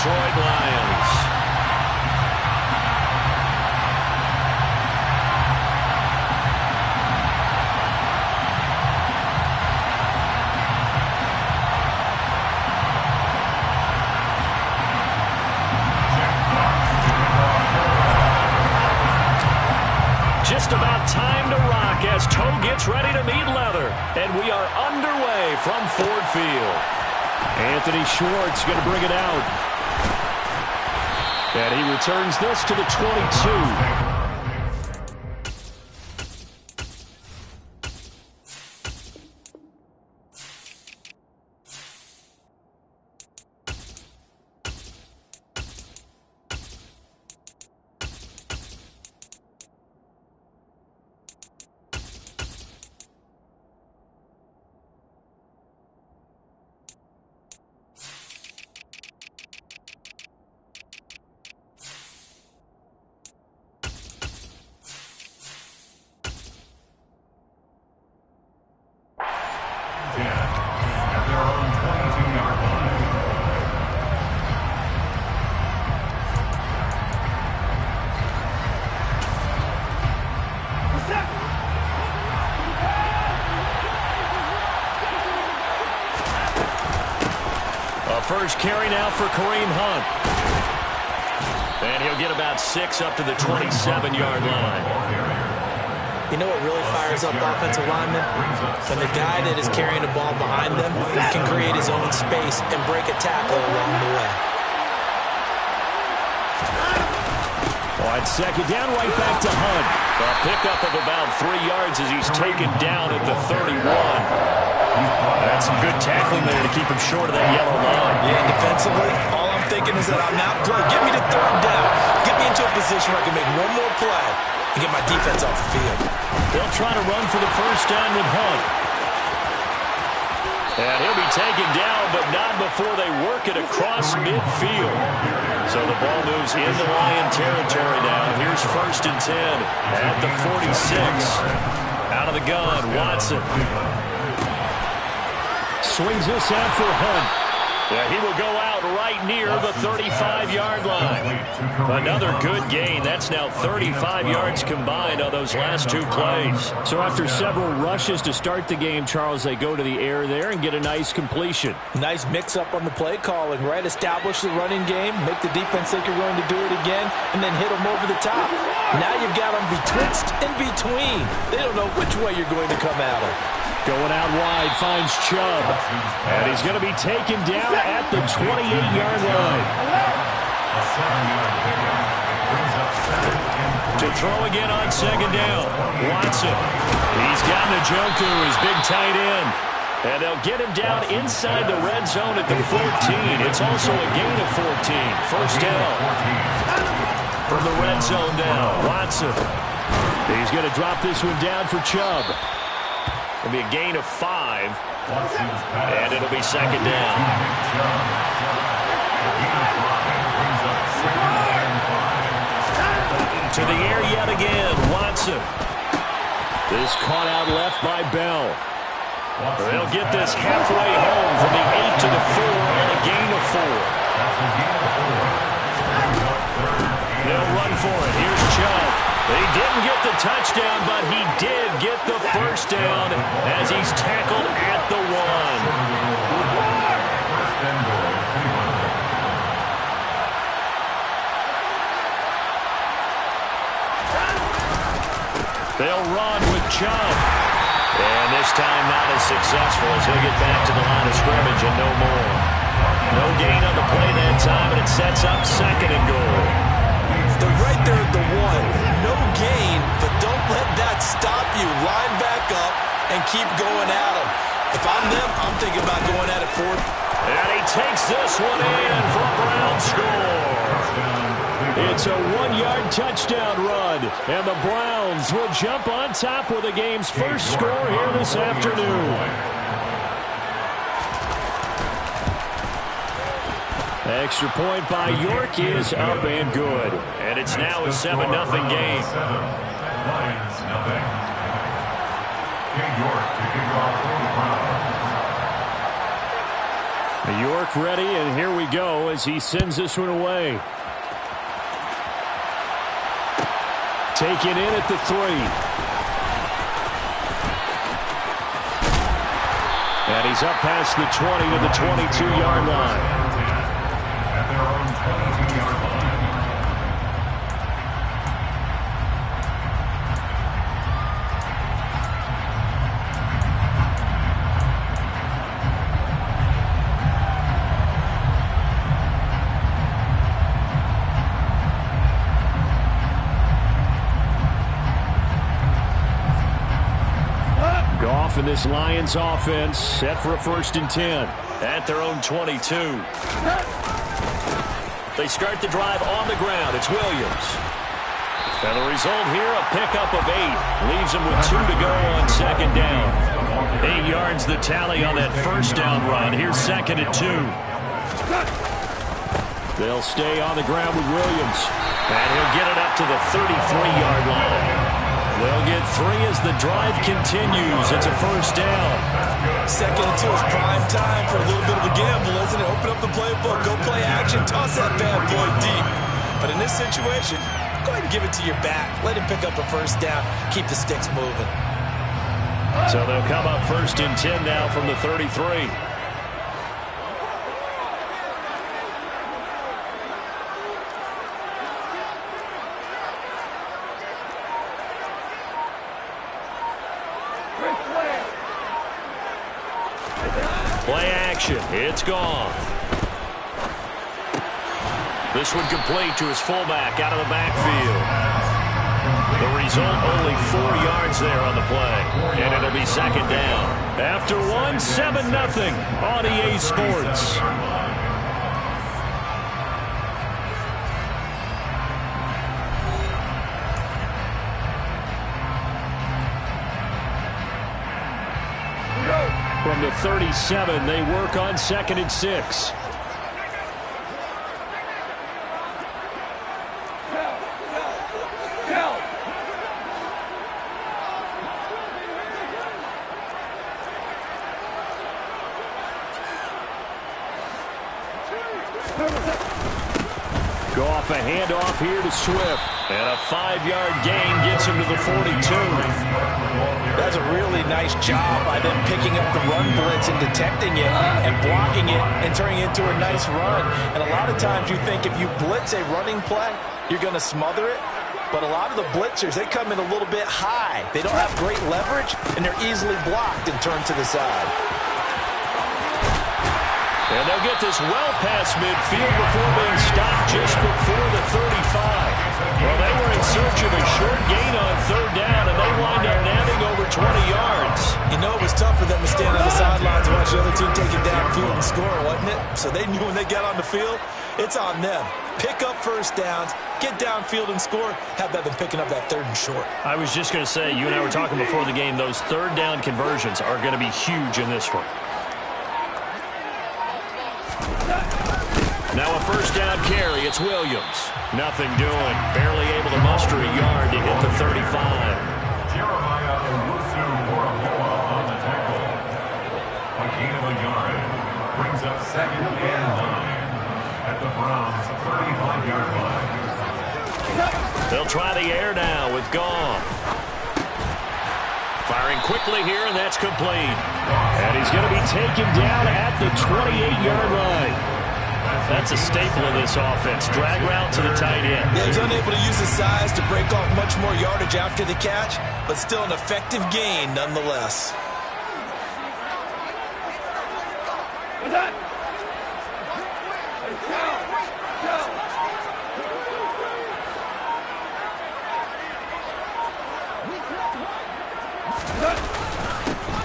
Detroit Lions. Just about time to rock as Toe gets ready to meet leather. And we are underway from Ford Field. Anthony Schwartz going to bring it out. And he returns this to the 22. First carry now for Kareem Hunt. And he'll get about 6 up to the 27-yard line. You know what really fires up offensive linemen? When the guy that is carrying the ball behind them can create his own space and break a tackle along the way. On second down, right back to Hunt. A pickup of about 3 yards as he's taken down at the 31. That's some good tackling there to keep him short of that yellow line. Yeah, and defensively, all I'm thinking is that I'm not playing. Get me to third down. Get me into a position where I can make one more play and get my defense off the field. They'll try to run for the first down with Hunt. And he'll be taken down, but not before they work it across midfield. So the ball moves into Lion territory now. Here's 1st and 10 at the 46. Out of the gun, Watson. Swings this out for Hunt. Yeah, he will go out right near the 35-yard line. Another good gain. That's now 35 yards combined on those last 2 plays. So after several rushes to start the game, Charles, they go to the air there and get a nice completion. Nice mix-up on the play calling, right? Establish the running game, make the defense think you're going to do it again, and then hit them over the top. Now you've got them betwixt and between. They don't know which way you're going to come at them. Going out wide, finds Chubb. And he's going to be taken down at the 28-yard line. To throw again on second down. Watson. He's got Njoku, his big tight end. And they'll get him down inside the red zone at the 14. It's also a gain of 14. First down. From the red zone down. Watson. He's going to drop this one down for Chubb. It'll be a gain of 5. And it'll be second down. To the air yet again. Watson. This caught out left by Bell. They'll get this halfway home from the 8 to the 4 and a gain of 4. They'll run for it. Here's Chubb. He didn't get the touchdown, but he did get the first down as he's tackled at the 1. They'll run with Chubb. And this time not as successful as he'll get back to the line of scrimmage and no more. No gain on the play that time, and it sets up 2nd and goal. They're right there at the 1. No gain, but don't let that stop you. Line back up and keep going at them. If I'm them, I'm thinking about going at it 4th. And he takes this one in for a Brown score. It's a 1-yard touchdown run, and the Browns will jump on top with the game's first score here this afternoon. Extra point by York is up and good. And it's now a 7-0 game. Lions, nothing. York to kick off for the Browns. York ready, and here we go as he sends this one away. Taken in at the 3. And he's up past the 20 to the 22-yard line. At their own 22-yard line. And this Lions offense set for a 1st and 10. At their own 22. They start the drive on the ground. It's Williams. And the result here, a pickup of 8. Leaves him with 2 to go on 2nd down. 8 yards the tally on that 1st down run. Here's 2nd and 2. They'll stay on the ground with Williams. And he'll get it up to the 33-yard line. They'll get 3 as the drive continues. It's a 1st down. 2nd and 2 is prime time for a little bit of a gamble, isn't it? Open up the playbook, go play action, toss that bad boy deep. But in this situation, go ahead and give it to your back. Let him pick up a 1st down. Keep the sticks moving. So they'll come up 1st and 10 now from the 33. Play action. It's gone. This one complete to his fullback out of the backfield. The result, only 4 yards there on the play. And it'll be 2nd down. After 1, 7-0 on EA Sports. From the 37, they work on 2nd and 6. Go off a handoff here to Swift. And a 5-yard gain gets him to the 42. That's a really nice job by them picking up the run blitz and detecting it and blocking it and turning it into a nice run. And a lot of times you think if you blitz a running play, you're going to smother it. But a lot of the blitzers, they come in a little bit high. They don't have great leverage, and they're easily blocked and turned to the side. And they'll get this well past midfield before being stopped just before the 35. Well, they were in search of a short gain on 3rd down, and they wind up nabbing over 20 yards. You know it was tough for them to stand on the sidelines and watch the other team take it downfield and score, wasn't it? So they knew when they got on the field, it's on them. Pick up 1st downs, get downfield and score. How about them picking up that 3rd and short? I was just going to say, you and I were talking before the game, those 3rd down conversions are going to be huge in this one. Now a 1st down carry. It's Williams. Nothing doing. Barely able to muster a yard to hit the 35. Jeremiah Owusu for a pull-up on the tackle. A gain of a yard. Brings up 2nd and 9 at the Browns' 35-yard line. They'll try the air now with Goff. Firing quickly here, and that's complete. And he's going to be taken down at the 28-yard line. That's a staple of this offense. Drag route to the tight end. Yeah, he's unable to use his size to break off much more yardage after the catch, but still an effective gain nonetheless.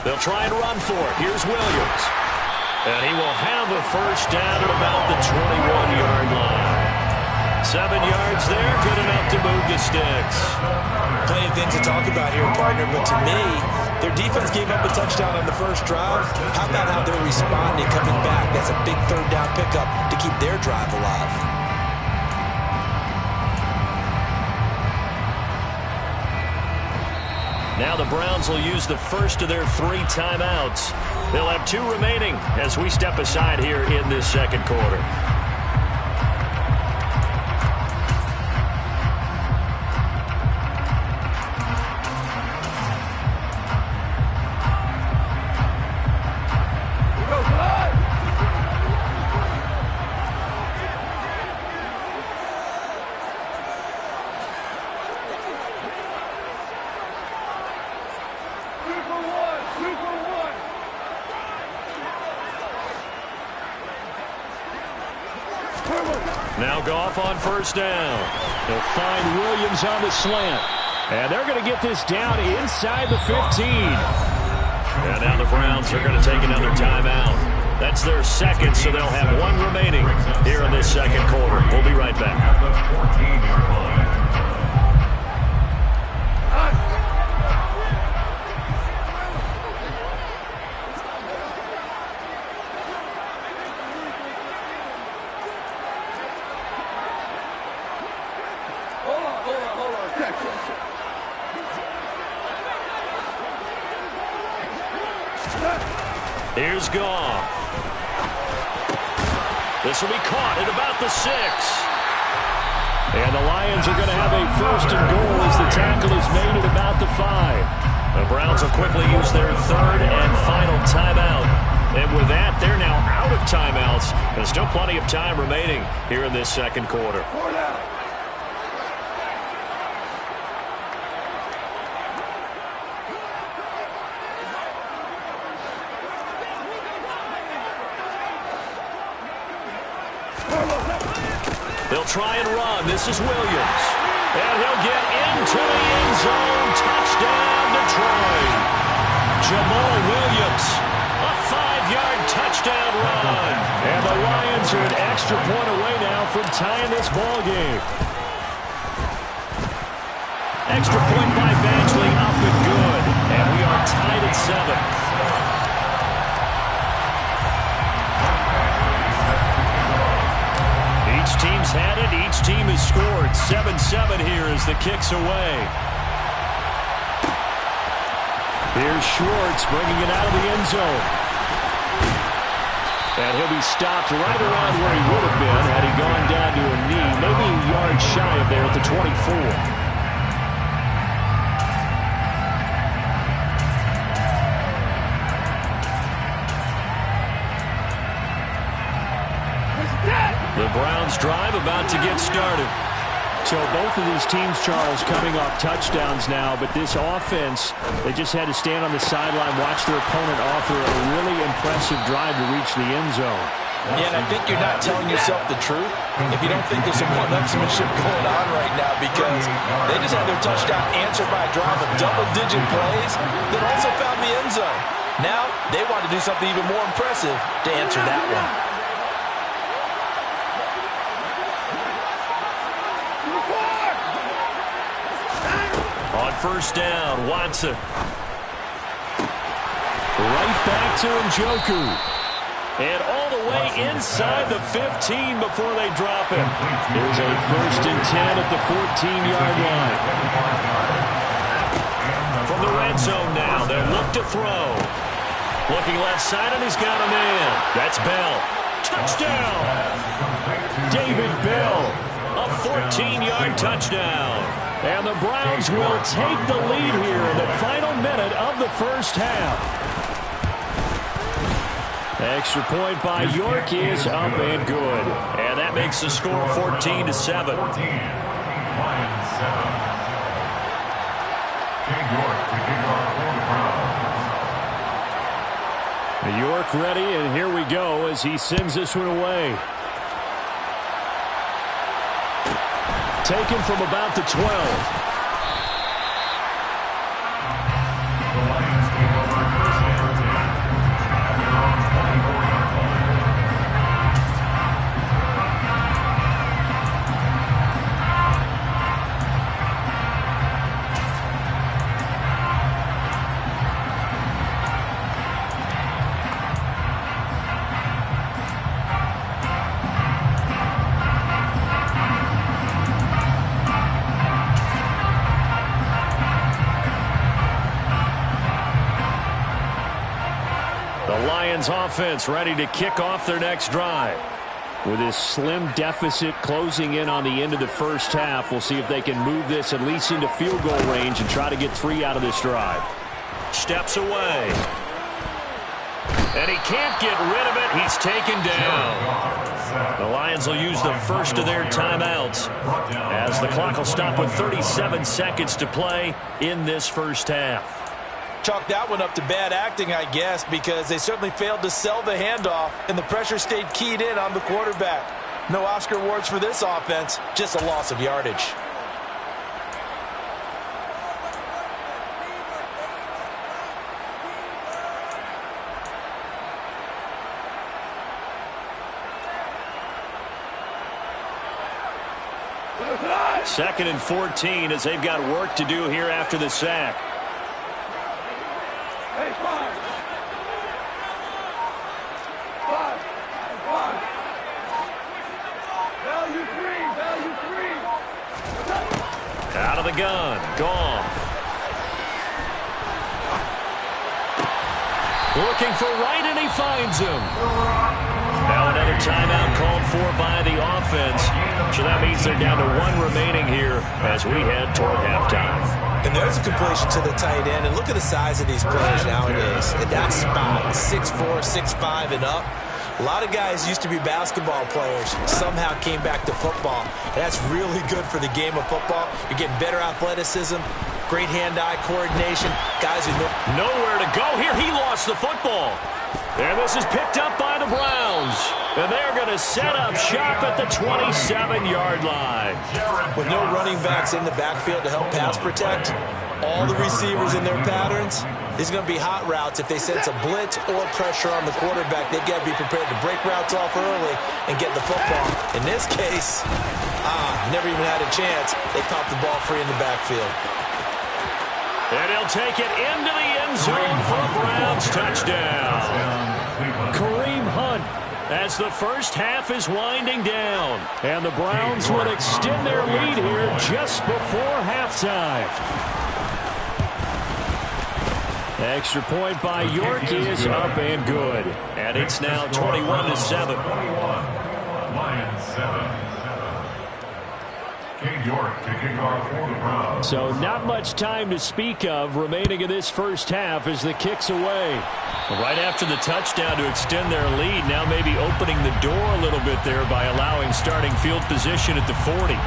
They'll try and run for it. Here's Williams. And he will have a 1st down at about the 21-yard line. 7 yards there, good enough to move the sticks. Plenty of things to talk about here, partner, but to me, their defense gave up a touchdown on the 1st drive. How about how they're responding, coming back? That's a big 3rd down pickup to keep their drive alive. Now the Browns will use the first of their 3 timeouts. They'll have 2 remaining as we step aside here in this second quarter. Now Goff on first down. They'll find Williams on the slant. And they're going to get this down inside the 15. And now the Browns are going to take another timeout. That's their second, so they'll have 1 remaining here in this second quarter. We'll be right back. At the 14-yard line. Here's Goff. This will be caught at about the 6. And the Lions are going to have a first and goal as the tackle is made at about the 5. The Browns will quickly use their 3rd and final timeout. And with that, they're now out of timeouts. There's still plenty of time remaining here in this second quarter. They'll try and run. This is Williams. And he'll get into the end zone. Touchdown, Detroit. Jamal Williams. A 5-yard touchdown run. And the Lions are an extra point away now from tying this ball game. Extra point by Badgley, up and good. And we are tied at 7. Each team's had it. Each team has scored. 7-7 here as the kick's away. Here's Schwartz bringing it out of the end zone. And he'll be stopped right around where he would have been had he gone down to a knee, maybe a yard shy of there at the 24. The Browns drive about to get started. So both of these teams, Charles, coming off touchdowns now, but this offense, they just had to stand on the sideline, watch their opponent offer a really impressive drive to reach the end zone. Yeah, and I think you're not telling yourself the truth if you don't think there's some one-upsmanship going on right now, because they just had their touchdown answered by a drive of double-digit plays that also found the end zone. Now they want to do something even more impressive to answer that one. On first down, Watson. Right back to Njoku. And all the way inside the 15 before they drop him. There's a first and 10 at the 14-yard line. From the red zone now, they'll look to throw. Looking left side, and he's got a man. That's Bell. Touchdown! David Bell. A 14-yard touchdown. And the Browns will take the lead here in the final minute of the first half. Extra point by York is up and good. And that makes the score 14-7. 14. Lions 7. King York to kick off for the Browns. York ready, and here we go as he sends this one away. Taken from about the 12. The Lions take over first and 10 at their own 24-yard line. Lions offense ready to kick off their next drive. With this slim deficit closing in on the end of the first half, we'll see if they can move this at least into field goal range and try to get 3 out of this drive. Steps away. And he can't get rid of it. He's taken down. The Lions will use the first of their timeouts as the clock will stop with 37 seconds to play in this first half. Chalk that one up to bad acting, I guess, because they certainly failed to sell the handoff, and the pressure stayed keyed in on the quarterback. No Oscar awards for this offense, just a loss of yardage. Second and 14 as they've got work to do here after the sack. Out of the gun, Goff. Looking for Wright, and he finds him. Now another timeout called for by the offense. So that means they're down to 1 remaining here as we head toward halftime. And there's a completion to the tight end. And look at the size of these players nowadays. At that spot, 6'4", 6'5", and up. A lot of guys used to be basketball players, somehow came back to football. And that's really good for the game of football. You're getting better athleticism, great hand-eye coordination. Guys who know nowhere to go here. He lost the football. And this is picked up by the Browns. And they're going to set up shop at the 27-yard line. With no running backs in the backfield to help pass protect, all the receivers in their patterns, these are going to be hot routes. If they sense a blitz or pressure on the quarterback, they've got to be prepared to break routes off early and get the football. In this case, never even had a chance. They popped the ball free in the backfield. And he'll take it into the end zone for a Browns touchdown. Kareem Hunt as the first half is winding down. And the Browns will extend their lead here just before halftime. Extra point by York is up and good. And it's now 21-7. Lions 7. York to kick off for the Browns. So not much time to speak of remaining in this first half as the kick's away. Right after the touchdown to extend their lead, now maybe opening the door a little bit there by allowing starting field position at the 40.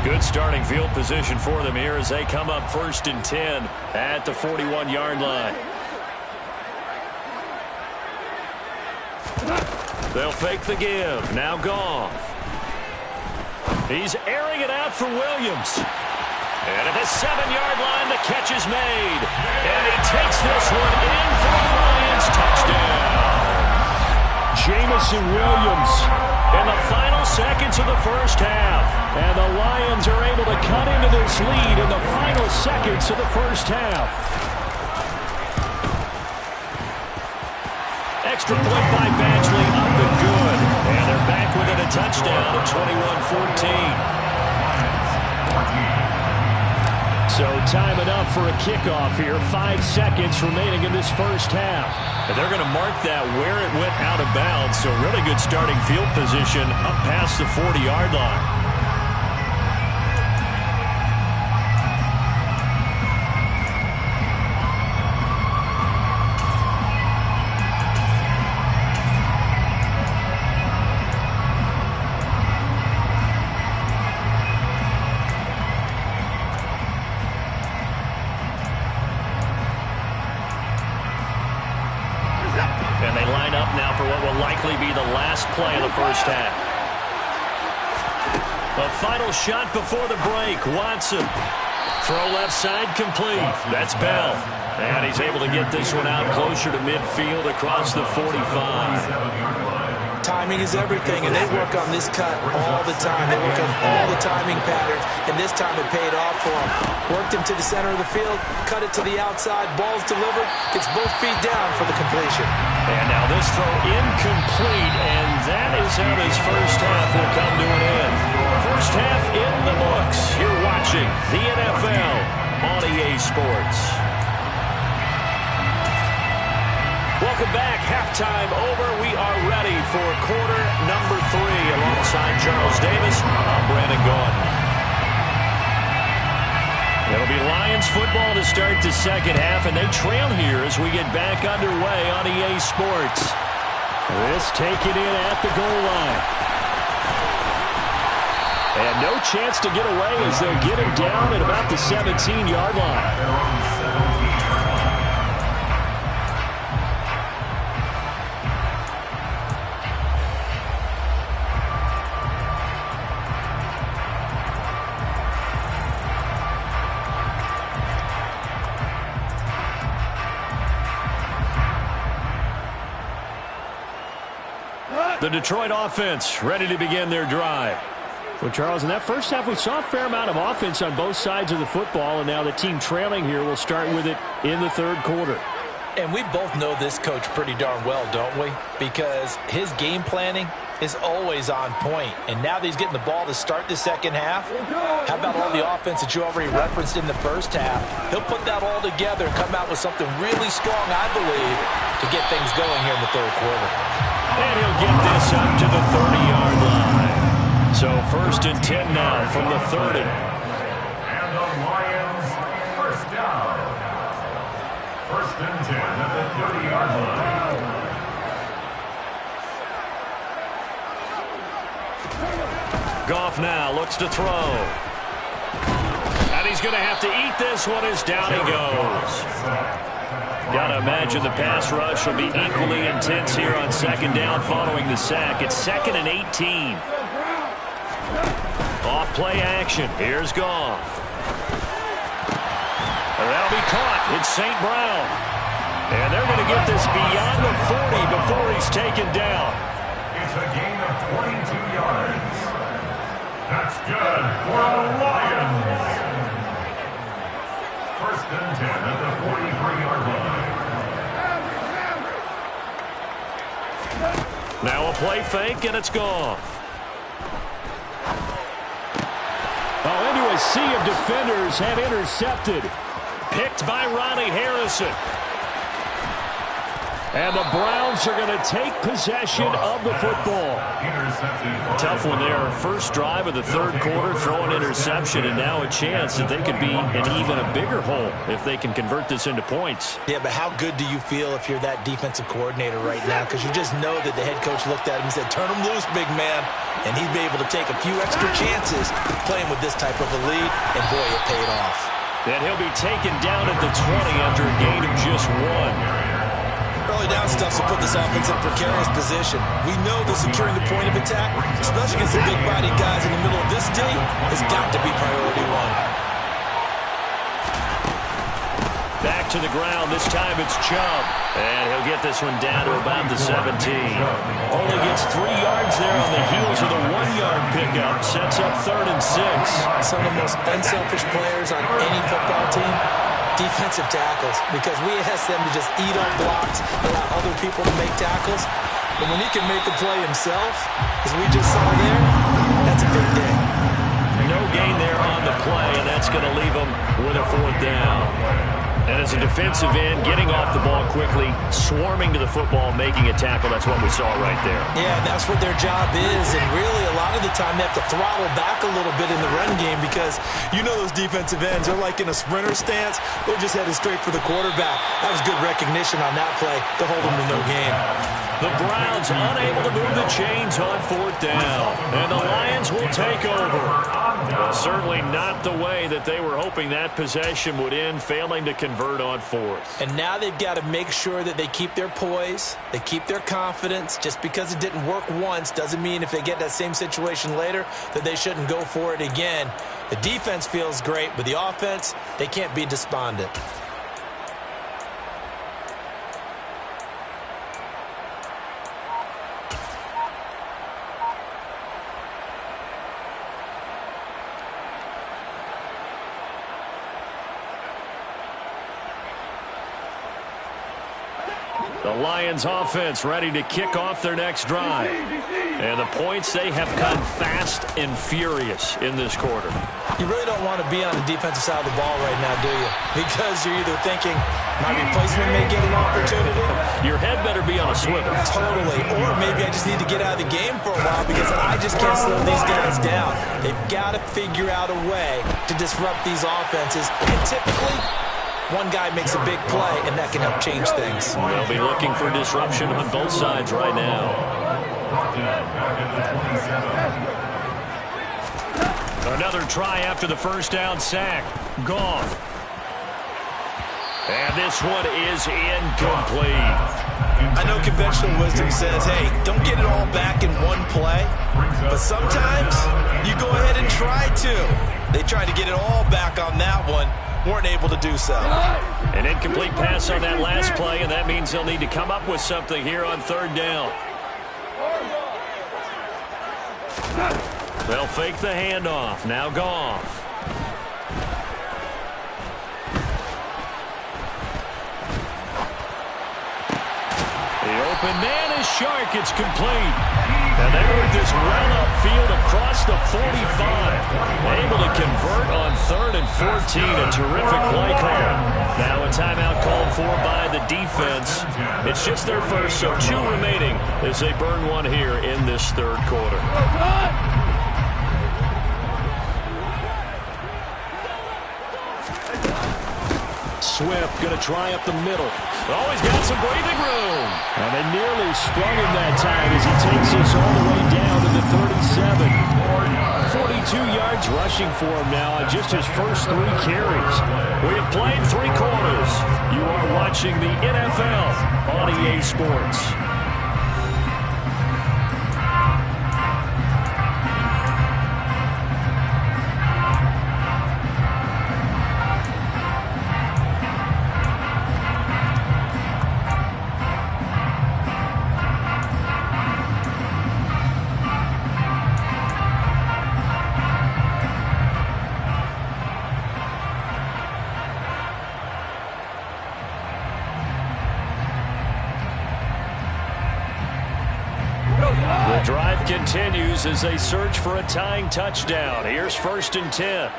Good starting field position for them here as they come up 1st and 10 at the 41-yard line. They'll fake the give. Now Goff. He's airing it out for Williams. And at the 7-yard line, the catch is made. And he takes this one in for the Lions touchdown. Jamison Williams in the final seconds of the first half. And the Lions are able to cut into this lead in the final seconds of the first half. Extra point by Badgley, up and good. And they're back within a touchdown at 21-14. So time enough for a kickoff here. 5 seconds remaining in this first half. And they're going to mark that where it went out of bounds. So really good starting field position up past the 40-yard line. And they line up now for what will likely be the last play of the first half. A final shot before the break. Watson. Throw left side complete. That's Bell. And he's able to get this one out closer to midfield across the 45. Timing is everything, and they work on this cut all the time. They work on all the timing patterns, and this time it paid off for them. Worked him to the center of the field, cut it to the outside, ball's delivered, gets both feet down for the completion. And now this throw incomplete, and that is how his first half will come to an end. First half in the books. You're watching the NFL on EA Sports. Welcome back. Halftime over. We are ready for quarter number 3. Alongside Charles Davis, I'm Brandon Gaudin. It'll be Lions football to start the second half, and they trail here as we get back underway on EA Sports. This taken in at the goal line. And no chance to get away as they'll get him down at about the 17-yard line. The Detroit offense ready to begin their drive. Well, Charles, in that first half, we saw a fair amount of offense on both sides of the football, and now the team trailing here will start with it in the third quarter. And we both know this coach pretty darn well, don't we? Because his game planning is always on point. And now that he's getting the ball to start the second half, how about all the offense that you already referenced in the first half? He'll put that all together and come out with something really strong, I believe, to get things going here in the third quarter. And he'll get this up to the 30-yard line. So first and 10 now from the 30. And the Lions first down. First and 10 at the 30-yard line. Goff now looks to throw. And he's going to have to eat this one as down he goes. Got to imagine the pass rush will be equally intense here on second down following the sack. It's 2nd and 18. Off play action. Here's Goff. And that'll be caught. It's St. Brown. And they're going to get this beyond the 40 before he's taken down. It's a gain of 22 yards. That's good for the Lions. First and 10 at the 43-yard line. Now a play fake, and it's Goff. Oh, into a sea of defenders and intercepted. Picked by Ronnie Harrison. And the Browns are going to take possession of the football. Tough one there. First drive of the third quarter, throw an interception, and now a chance that they could be in even a bigger hole if they can convert this into points. Yeah, but how good do you feel if you're that defensive coordinator right now? Because you just know that the head coach looked at him and said, turn him loose, big man. And he'd be able to take a few extra chances playing with this type of a lead, and boy, it paid off. And he'll be taken down at the 20 after a gain of just 1. Early down stuff will put this offense in a precarious position. We know that securing the point of attack, especially against the big-bodied guys in the middle of this D, has got to be priority one. Back to the ground. This time it's Chubb. And he'll get this one down to about the 17. Only gets 3 yards there on the heels of the 1-yard pickup. Sets up 3rd and 6. Some of the most unselfish players on any football team, defensive tackles, because we ask them to just eat up blocks, allow other people to make tackles. But when he can make a play himself, as we just saw there, that's a big day. No gain there on the play, and that's going to leave him with a 4th down. And as a defensive end, getting off the ball quickly, swarming to the football, making a tackle, that's what we saw right there. Yeah, that's what their job is, and really a lot of the time they have to throttle back a little bit in the run game because you know those defensive ends are like in a sprinter stance. They're just headed straight for the quarterback. That was good recognition on that play to hold them to no gain. The Browns unable to move the chains on 4th down, and the Lions will take over. Well, certainly not the way that they were hoping that possession would end, failing to convert on 4th. And now they've got to make sure that they keep their poise, they keep their confidence. Just because it didn't work once doesn't mean if they get that same situation later that they shouldn't go for it again. The defense feels great, but the offense, they can't be despondent. The Lions offense ready to kick off their next drive. And the points, they have come fast and furious in this quarter. You really don't want to be on the defensive side of the ball right now, do you? Because you're either thinking, my replacement may get an opportunity. Your head better be on a swivel. Totally. Or maybe I just need to get out of the game for a while because I just can't slow these guys down. They've got to figure out a way to disrupt these offenses. And typically, one guy makes a big play, and that can help change things. They'll be looking for disruption on both sides right now. Another try after the first down sack. Goff. And this one is incomplete. I know conventional wisdom says, hey, don't get it all back in one play. But sometimes you go ahead and try to. They tried to get it all back on that one. Weren't able to do so. An incomplete pass on that last play, and that means they'll need to come up with something here on third down. They'll fake the handoff. Now Goff. The open man is Shark. It's complete. And they work this well upfield across the 45. Able to convert on 3rd and 14. A terrific play call. Now a timeout called for by the defense. It's just their first, so 2 remaining as they burn one here in this third quarter. Swift going to try up the middle. Always got some breathing room. And they nearly sprung him that time as he takes us all the way down to the 37. 42 yards rushing for him now on just his first 3 carries. We have played 3 quarters. You are watching the NFL on EA Sports. The drive continues as they search for a tying touchdown. Here's 1st and 10.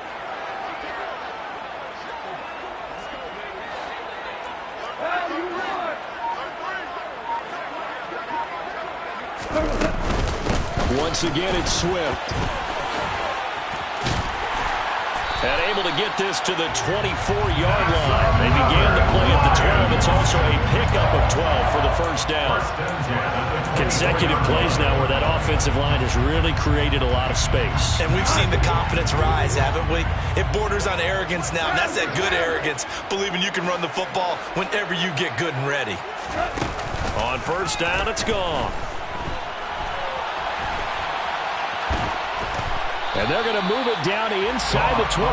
Once again, it's Swift. And able to get this to the 24-yard line. They began the play at the 12. It's also a pickup of 12 for the first down. Consecutive plays now where that offensive line has really created a lot of space. And we've seen the confidence rise, haven't we? It borders on arrogance now, and that's that good arrogance, believing you can run the football whenever you get good and ready. On first down, it's gone. And they're going to move it down inside the 25.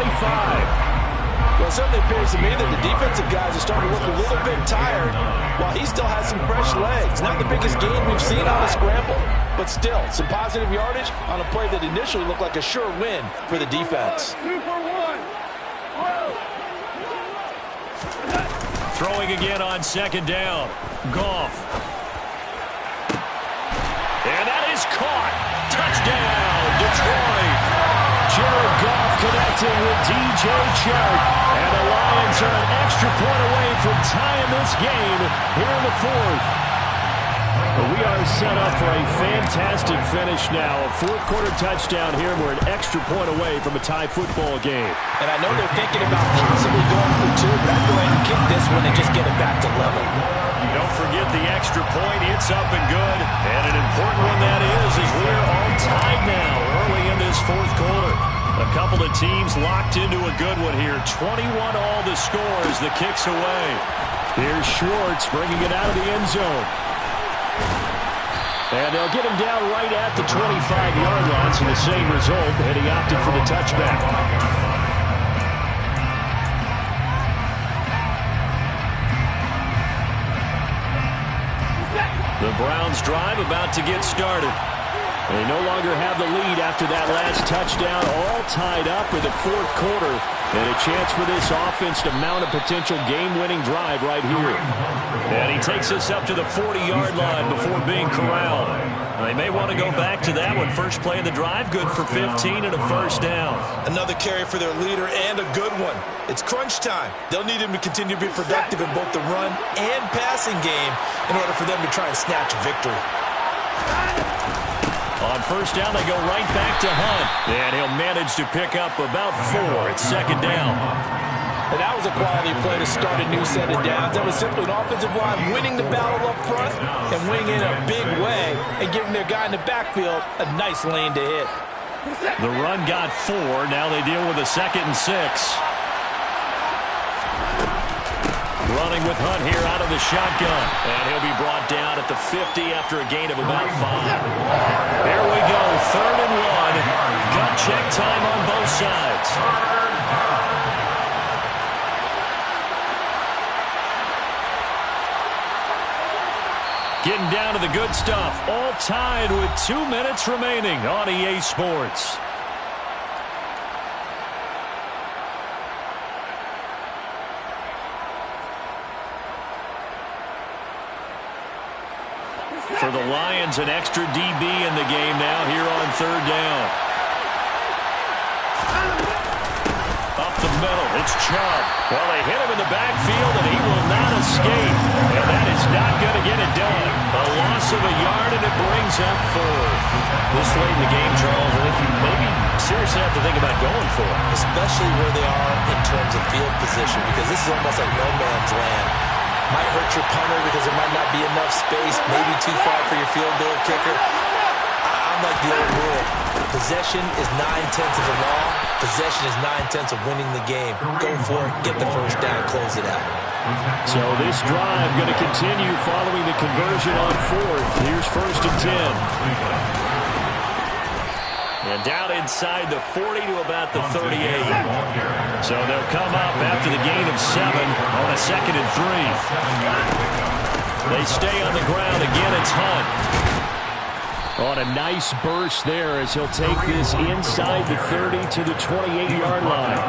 Well, it certainly appears to me that the defensive guys are starting to look a little bit tired while he still has some fresh legs. Not the biggest gain we've seen on a scramble, but still some positive yardage on a play that initially looked like a sure win for the defense. Throwing again on second down. Goff. And that is caught. Touchdown, Detroit. Jared Goff connecting with DJ Chark. And the Lions are an extra point away from tying this game here in the 4th. But we are set up for a fantastic finish now. A 4th quarter touchdown here. We're an extra point away from a tie football game. And I know they're thinking about possibly going for 2, but I'd go ahead and kick this one and just get it back to level. Don't forget the extra point. It's up and good. And an important one that is as we're all tied now early in this 4th quarter. A couple of teams locked into a good one here. 21 all the score as the kick's away. Here's Schwartz bringing it out of the end zone. And they'll get him down right at the 25-yard line, so the same result, and he opted for the touchback. The Browns drive about to get started. They no longer have the lead after that last touchdown, all tied up in the fourth quarter. And a chance for this offense to mount a potential game-winning drive right here. And he takes us up to the 40-yard line before being corralled. They may want to go back to that one. First play of the drive, good for 15 and a first down. Another carry for their leader and a good one. It's crunch time. They'll need him to continue to be productive in both the run and passing game in order for them to try and snatch a victory. On first down, they go right back to Hunt. And he'll manage to pick up about 4. It's second down. And that was a quality play to start a new set of downs. That was simply an offensive line winning the battle up front and winning in a big way and giving their guy in the backfield a nice lane to hit. The run got 4. Now they deal with a 2nd and 6. Running with Hunt here out of the shotgun. And he'll be brought down at the 50 after a gain of about 5. Here we go, 3rd and 1. Gut check time on both sides. Getting down to the good stuff. All tied with 2 minutes remaining on EA Sports. For the Lions, an extra DB in the game now here on 3rd down. Up the middle, it's Chubb. Well, they hit him in the backfield, and he will not escape. And that is not going to get it done. A loss of a yard, and it brings up 4. This late in the game, Charles, I think you maybe seriously have to think about going for it, especially where they are in terms of field position, because this is almost like no man's land. Might hurt your punter because there might not be enough space, maybe too far for your field goal kicker. I'm like the old rule. Possession is 9/10 of the law. Possession is 9/10 of winning the game. Go for it, get the first down, close it out. So this drive going to continue following the conversion on 4th. Here's 1st and 10. And down inside the 40 to about the 38. So they'll come up after the gain of 7 on a 2nd and 3. They stay on the ground. Again, it's Hunt. On a nice burst there as he'll take this inside the 30 to the 28-yard line.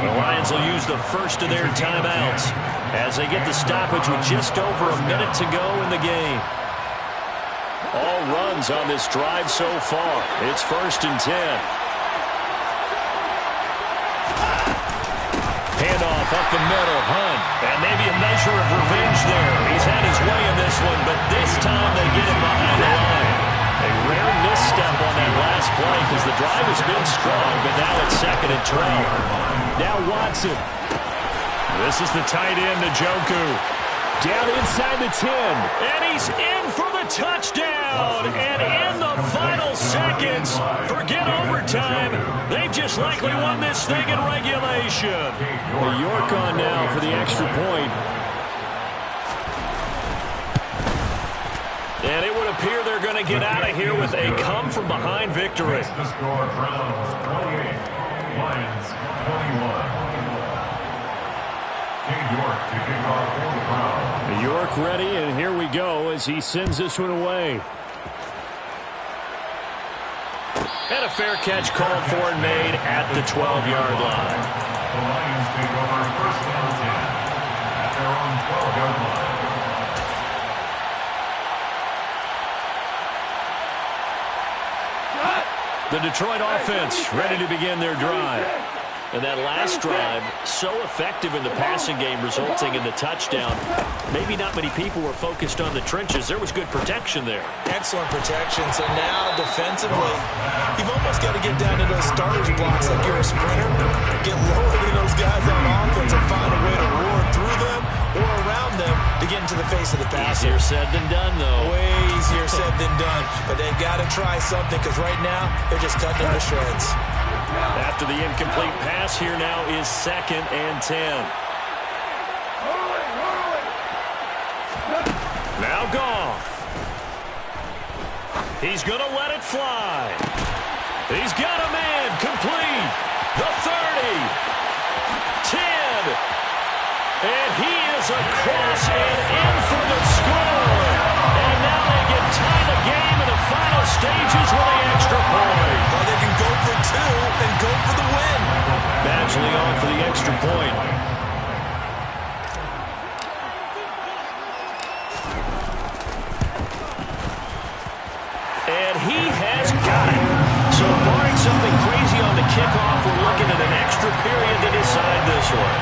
The Lions will use the first of their timeouts as they get the stoppage with just over a minute to go in the game. All runs on this drive so far. It's 1st and 10. Handoff up the middle, Hunt. And maybe a measure of revenge there. He's had his way in this one, but this time they get him behind the line. A rare misstep on that last play because the drive has been strong, but now it's 2nd and 12. Now Watson. This is the tight end, Njoku. Down inside the 10. And he's in for the touchdown. And in the final seconds, forget overtime. They've just likely won this thing in regulation. York on now for the extra point. And it would appear they're going to get out of here with a come-from-behind victory. The score, Browns 28, Lions 21. York to kick off for the Browns. York ready, and here we go as he sends this one away. And a fair catch called for and made at the 12-yard line. The Lions take over 1st down 10 at their own 12-yard line. The Detroit offense ready to begin their drive. And that last drive, so effective in the passing game, resulting in the touchdown. Maybe not many people were focused on the trenches. There was good protection there. Excellent protection. So now, defensively, you've almost got to get down to those starters blocks like you're a sprinter. Get lower than those guys on offense and find a way to roar through them or around them to get into the face of the passer. Easier said than done, though. Way easier said than done. But they've got to try something because right now, they're just cutting them to shreds. After the incomplete pass, here now is 2nd and 10. Now Goff. He's going to let it fly. He's got a man complete. The 30. 10. And he is across and in for the score. And now they get tie the game in the final stages. we're looking at an extra period to decide this one.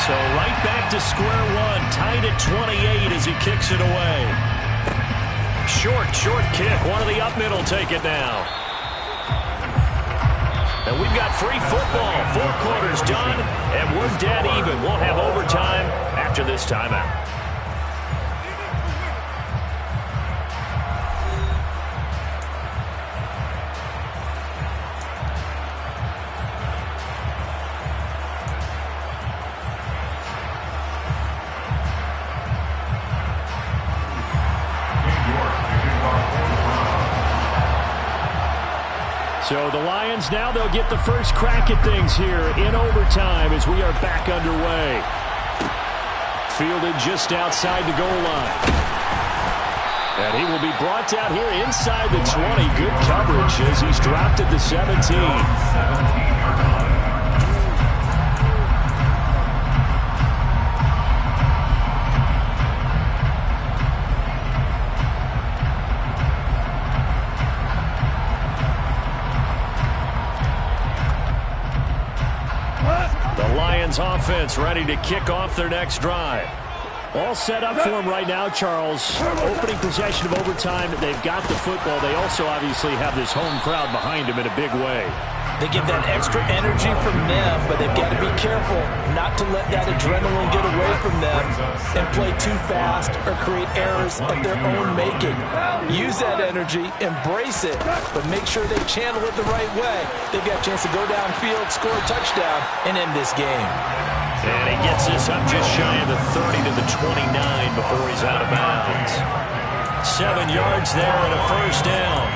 So right back to square one, tied at 28 as he kicks it away. Short kick. One of the up middle take it now. And we've got free football. 4 quarters done, and we're dead even. We'll have overtime after this timeout. So the Lions now, they'll get the first crack at things here in overtime as we are back underway. Fielded just outside the goal line. And he will be brought down here inside the 20. Good coverage as he's dropped at the 17. Offense ready to kick off their next drive. All set up for him right now, Charles. Opening possession of overtime. They've got the football. They also obviously have this home crowd behind them in a big way. They get that extra energy from them, but they've got to be careful not to let that adrenaline get away from them and play too fast or create errors of their own making. Use that energy, embrace it, but make sure they channel it the right way. They've got a chance to go downfield, score a touchdown, and end this game. And he gets this up just shy of the 30 to the 29 before he's out of bounds. 7 yards there and a first down.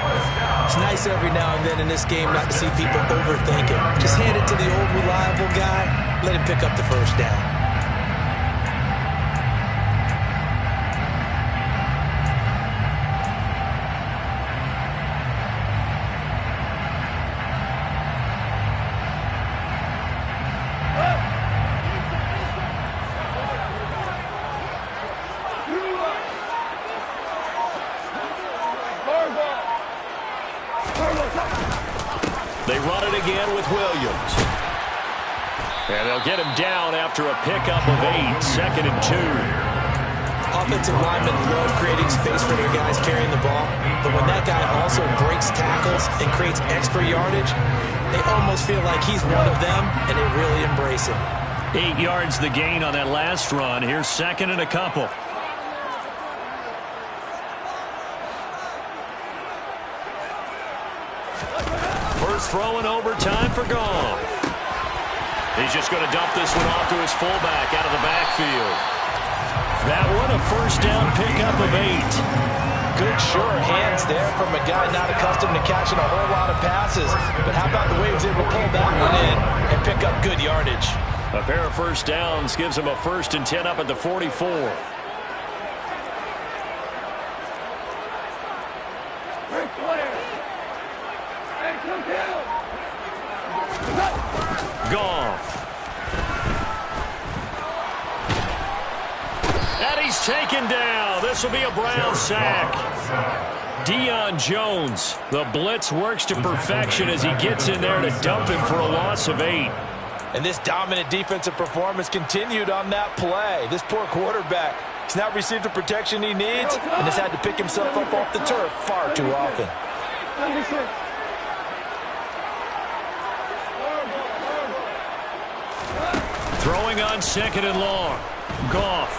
It's nice every now and then in this game not to see people overthink it. Just hand it to the old reliable guy, let him pick up the first down. They run it again with Williams. And they'll get him down after a pickup of 8, 2nd and 2. Offensive linemen love creating space for their guys carrying the ball, but when that guy also breaks tackles and creates extra yardage, they almost feel like he's one of them, and they really embrace it. 8 yards the gain on that last run. Here's 2nd and a couple. First throw in overtime for Goff. He's just going to dump this one off to his fullback out of the backfield. That one, a first down pickup of 8. Good sure hands there from a guy not accustomed to catching a whole lot of passes. But how about the way he was able to pull that one in and pick up good yardage? A pair of first downs gives him a 1st and 10 up at the 44. Goff. And he's taken down. This will be a Brown sack. Deion Jones, the blitz works to perfection as he gets in there to dump him for a loss of 8. And this dominant defensive performance continued on that play. This poor quarterback has not received the protection he needs and has had to pick himself up off the turf far too often. Throwing on 2nd and long. Goff.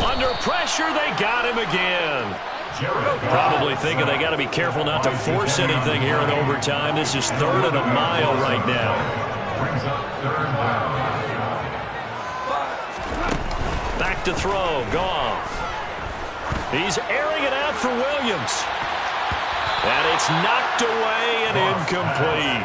Under pressure, they got him again. Probably thinking they got to be careful not to force anything here in overtime. This is 3rd and a mile right now. Back to throw. Goff. He's airing it out for Williams. And it's knocked away and incomplete.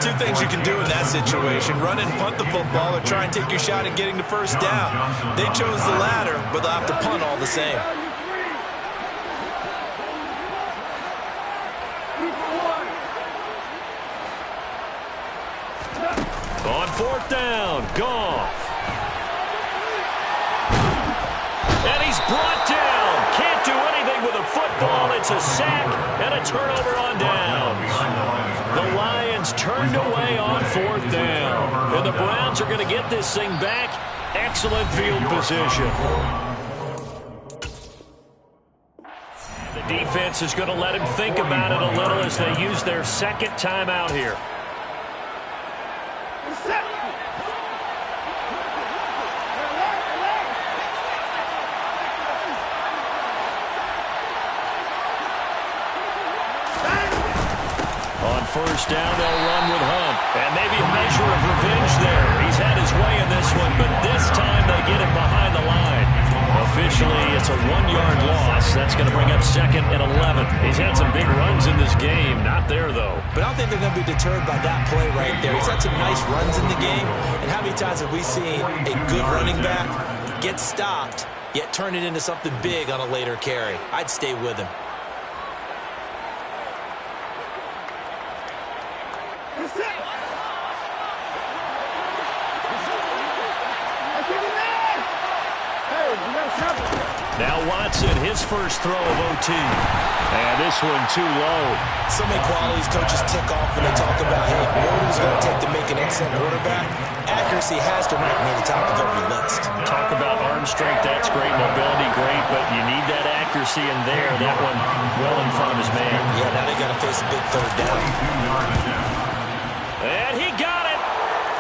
2 things you can do in that situation. Run and punt the football or try and take your shot at getting the first down. They chose the latter, but they'll have to punt all the same. On 4th down, Goff. And he's brought down. Can't do anything It's a sack and a turnover on downs. The Lions turned away on 4th down. And the Browns are going to get this thing back. Excellent field position. The defense is going to let him think about it a little as they use their second timeout here. First down, they'll run with Hunt. And maybe a measure of revenge there. He's had his way in this one, but this time they get him behind the line. Officially, it's a 1-yard loss. That's going to bring up 2nd and 11. He's had some big runs in this game. Not there, though. But I don't think they're going to be deterred by that play right there. He's had some nice runs in the game. And how many times have we seen a good running back get stopped, yet turn it into something big on a later carry? I'd stay with him. Now Watson, his first throw of OT. And this one too low. So many qualities coaches tick off when they talk about, hey, what is it going to take to make an excellent quarterback? Accuracy has to rank near the top of every list. Talk about arm strength, that's great. Mobility, great. But you need that accuracy in there. That one well in front of his man. Yeah, now they got to face a big 3rd down. And he got it.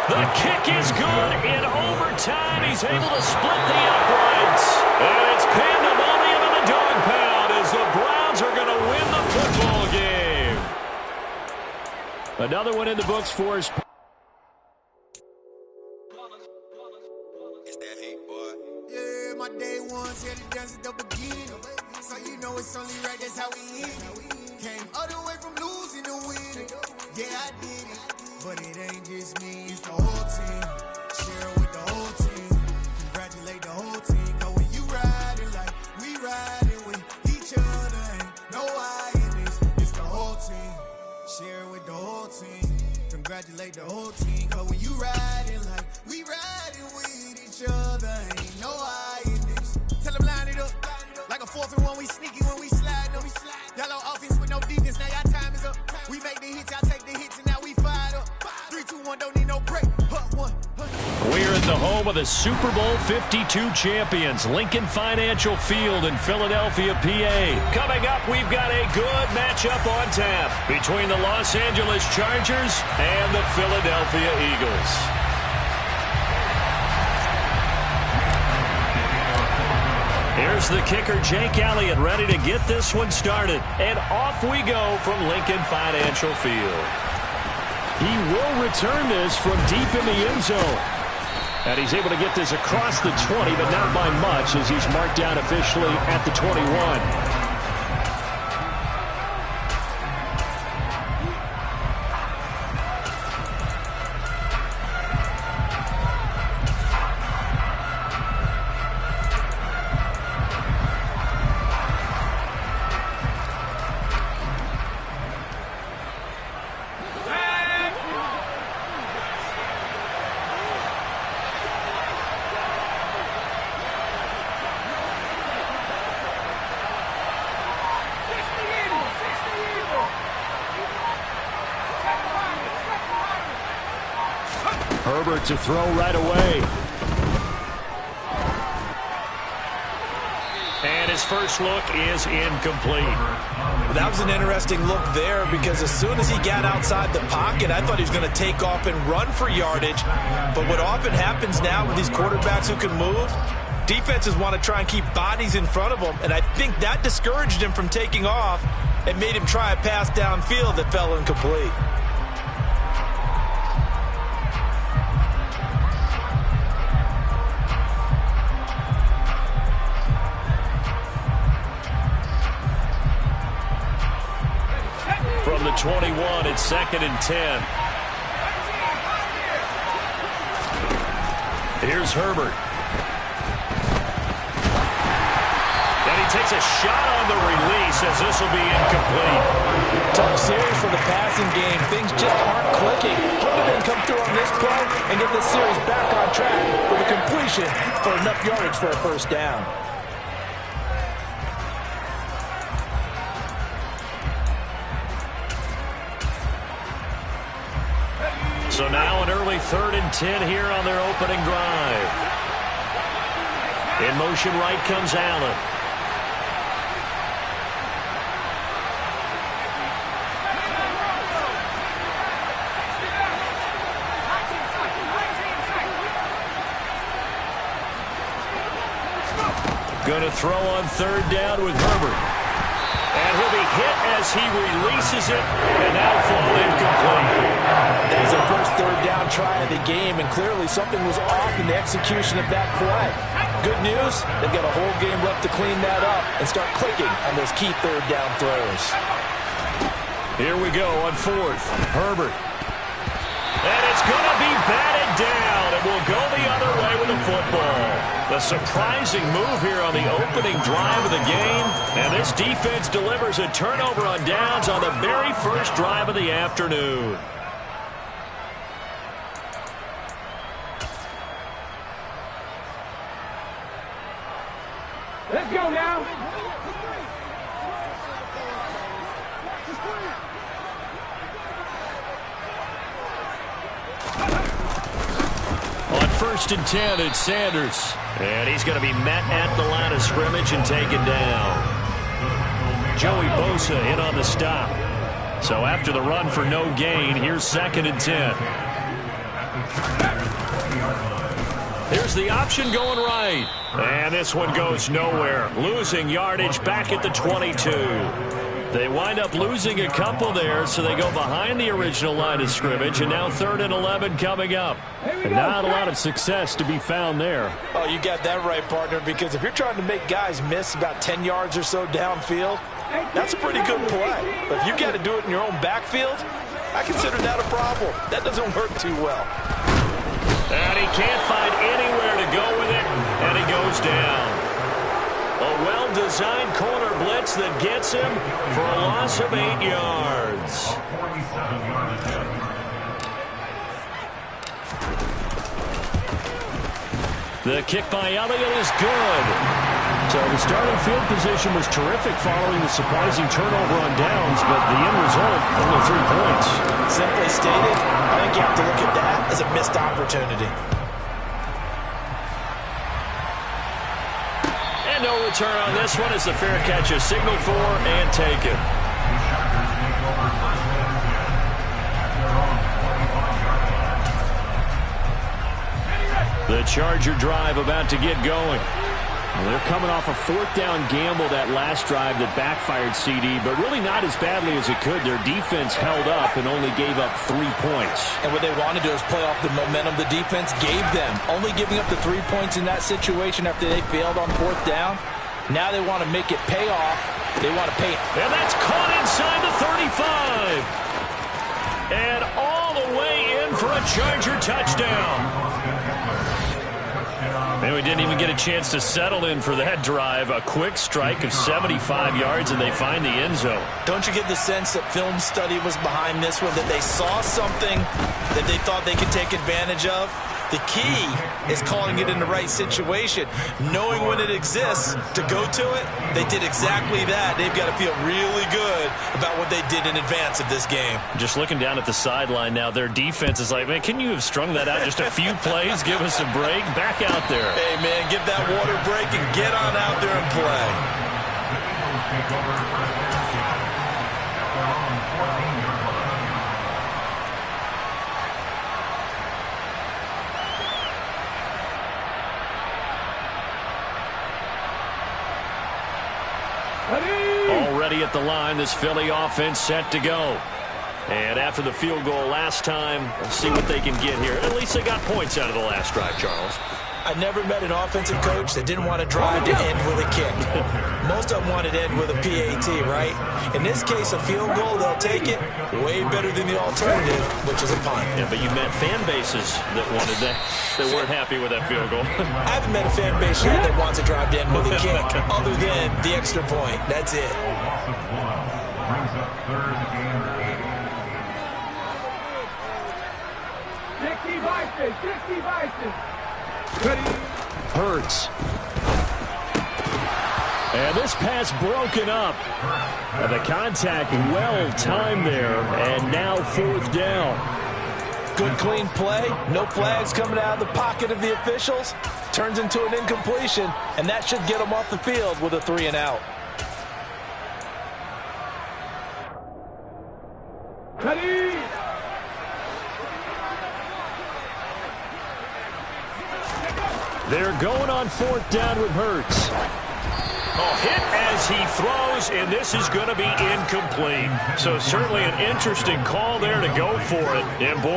The kick is good in overtime. He's able to split the uprights. And it's pandemonium in the dog pound as the Browns are going to win the football game. Another one in the books for us. It's that hate, boy. Yeah, my day ones here to dance at the beginning. So you know it's only right, that's how we hit it. Came all the way from losing to winning. Yeah, I did it. But it ain't just me, it's the whole team. Share it with the whole team. Congratulate the whole team. Cause when you riding like we riding with each other, ain't no I in this. It's the whole team. Share it with the whole team. Congratulate the whole team. Cause when you riding like we riding with each other, ain't no I in this. Tell them line it up. Like a 4th and 1, we sneaky when we slide them. Y'all on offense with no defense, now y'all time is up. We make the hits, y'all take the hits, and now we fired up. 3, 2, 1, don't need no break. We're at the home of the Super Bowl 52 champions, Lincoln Financial Field in Philadelphia, PA. Coming up, we've got a good matchup on tap between the Los Angeles Chargers and the Philadelphia Eagles. Here's the kicker, Jake Elliott, ready to get this one started. And off we go from Lincoln Financial Field. He will return this from deep in the end zone. And he's able to get this across the 20, but not by much as he's marked down officially at the 21. Herbert to throw right away. And his first look is incomplete. That was an interesting look there because as soon as he got outside the pocket, I thought he was going to take off and run for yardage. But what often happens now with these quarterbacks who can move, defenses want to try and keep bodies in front of them. And I think that discouraged him from taking off and made him try a pass downfield that fell incomplete. From the 21, it's 2nd and 10. Here's Herbert. And he takes a shot on the release as this will be incomplete. Tough series for the passing game. Things just aren't clicking. Hoping they can come through on this play and get this series back on track with a completion for enough yardage for a first down. So now an early 3rd and 10 here on their opening drive. In motion right comes Allen. Going to throw on 3rd down with Herbert. And he'll be hit as he releases it, and that'll fall incomplete. That was their first 3rd down try of the game, and clearly something was off in the execution of that play. Good news, they've got a whole game left to clean that up and start clicking on those key 3rd down throws. Here we go on 4th. Herbert. And it's going to be batted down, and we'll go the other way with the football. The surprising move here on the opening drive of the game, and this defense delivers a turnover on downs on the very first drive of the afternoon. Let's go now. On 1st and 10, it's Sanders. And he's going to be met at the line of scrimmage and taken down. Joey Bosa in on the stop. So after the run for no gain, here's 2nd and 10. Here's the option going right. And this one goes nowhere. Losing yardage back at the 22. They wind up losing a couple there, so they go behind the original line of scrimmage, and now 3rd and 11 coming up. And not a lot of success to be found there. Oh, you got that right, partner, because if you're trying to make guys miss about 10 yards or so downfield, that's a pretty good play. But if you got to do it in your own backfield, I consider that a problem. That doesn't work too well. And he can't find anywhere to go with it, and he goes down. A well-designed corner blitz that gets him for a loss of 8 yards. The kick by Elliott is good. So the starting field position was terrific following the surprising turnover on downs, but the end result, only 3 points. Simply stated, I think you have to look at that as a missed opportunity. And no return on this one as the fair catch is signaled for and taken. The Charger drive about to get going. Well, they're coming off a 4th down gamble that last drive that backfired CD, but really not as badly as it could. Their defense held up and only gave up 3 points. And what they want to do is play off the momentum the defense gave them. Only giving up the 3 points in that situation after they failed on 4th down. Now they want to make it pay off. They want to pay it. And that's caught inside the 35. And all the way in for a Charger touchdown. And we didn't even get a chance to settle in for that drive. A quick strike of 75 yards, and they find the end zone. Don't you get the sense that film study was behind this one, that they saw something that they thought they could take advantage of? The key is calling it in the right situation, knowing when it exists to go to it. They did exactly that. They've got to feel really good about what they did in advance of this game. Just looking down at the sideline now, their defense is like, man, can you have strung that out just a few plays? Give us a break. Back out there. Hey, man, give that water break and get on out there and play. Already at the line, this Philly offense set to go. And after the field goal last time, we'll see what they can get here. At least they got points out of the last drive, Charles. I never met an offensive coach that didn't want to drive to end with a kick. Most of them wanted to end with a PAT, right? In this case, a field goal, they'll take it. Way better than the alternative, which is a punt. Yeah, but you met fan bases that wanted that, that weren't happy with that field goal. I haven't met a fan base yet that wants to drive to end with a kick, other than the extra point. That's it. Brings up 3rd and 60 Bison. Hurts. And this pass broken up. And the contact well timed there. And now 4th down. Good, clean play. No flags coming out of the pocket of the officials. Turns into an incompletion, and that should get them off the field with a 3 and out. Ready? They're going on 4th down with Hurts. Oh, hit as he throws, and this is going to be incomplete. So certainly an interesting call there to go for it. And boy,